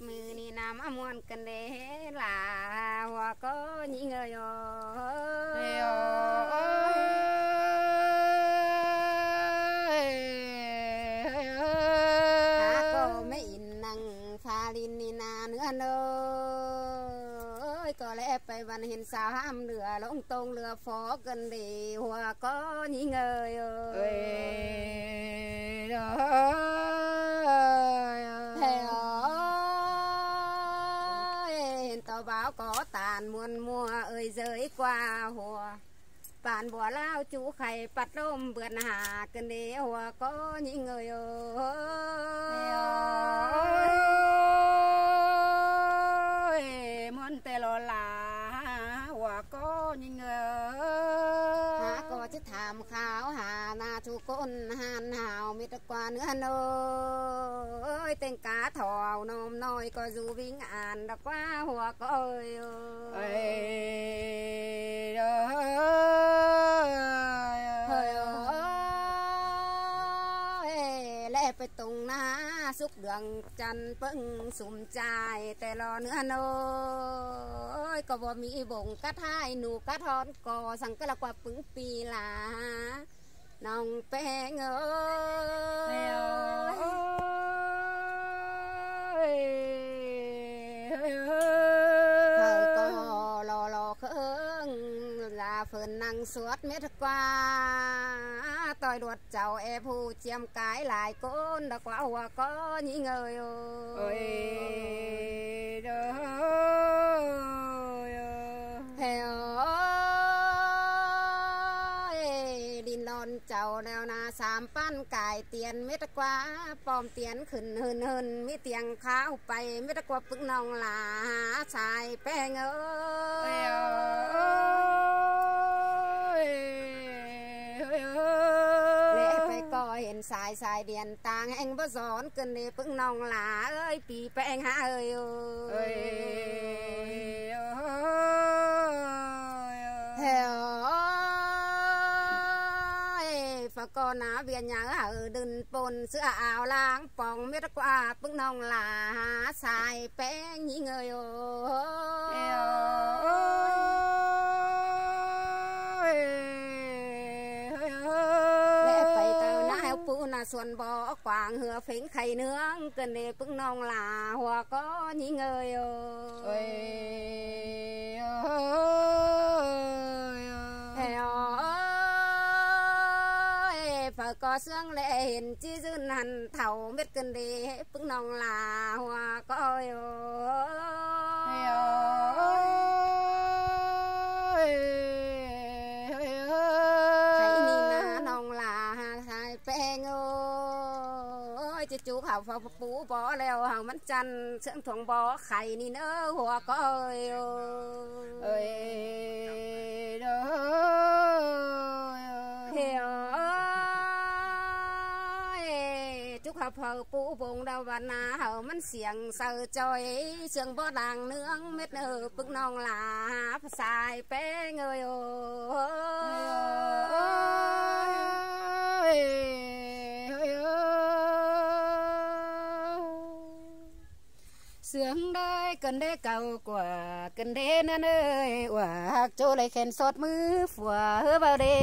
มือนี่น้ำมวนกันเด้ล่ะว่าก็ยิ่งเงยก็ไม่อินนังฟาลินนี่นาเนื้อเนยก็แล้วไปวันเห็นสาวห้ามเรือลงตรงเรือฟอกันดีหัวก็ยิ่งเงยbáo có tàn muôn mùa ơi giới qua hùa bản bùa lao chú khay bắt ôm vượt hà cần đế hùa có những người ơi muốn tê lo là hùa có những người hà có chứ thảm khảo hà na chú côn hàn hào mít qua nữa ơi tên cá thò nôm nôi có dù vinh an đã qua hùa có ơi lẽไปตรงหน้าสุกเดืองจันปึ้งสุ่มใจแต่รอเนื้อโน้ยก็บ่มีบ่งกระท้ายหนูกระท้อนก่อสังกะละกว่าปึ้งปีหลาน้องแป้งเอ้ยเขาก็รอเครื่องลาเฟินนั่งสวดเม็ดกว่าต่อยดวดเจ้าแอผู้เจียมกายหลายก้นดอกว่าหัวก็ยิ่งเงยเอ้ยเด้อเฮ้ยดินนอนเจ้าแล้วนาสามปั้นกายเตียนเม็ดกว่าปอมเตียนขึ้นเฮินมีเตียงข้าวไปเม็ดกว่าปึกนองหลาชายแป้งเอ้ยก็เห็นสายเดียนต่างแห่งบ่สอนเกินเลยปึ้งน้องหลาเอ้ยปีแป้งหาเอ้ยเฮ้ยฝากหนาเวียนยาดึนปนเสื้ออ่าวล้างปองเม็ดกว่าปึ้งน้องหลาสายแป้งยิ่งเอ้ยส่วนบ่อกวางเหือเฟ้งไข่เนื้อเกินเลยปึ้งน้องหลาหัวก็ยิ่งเอ้ยฝากก็เสื่องเล่นจีจืนหันเถ่าเม็ดเกินเลยปึ้งน้องหลาหัวก็จะจูเขาฝาปูบ่แล้วหางมันจันเสื่องถ่วงบ่ไข่นี่เนื้อหัวก็เอ้ยเด้อเฮ้ยจุกเขาฝาปูบงดาววันนาหางมันเสียงเสือจอยเสียงบ่ดังเนื้อเม็ดปึกน้องหลาภาษาเป้งเอ้ยเสียงได้กันได้เก่ากว่ากันเด้นั่นเอ้ยว่าโจเลยแขนสดมือฝัวเบาเด้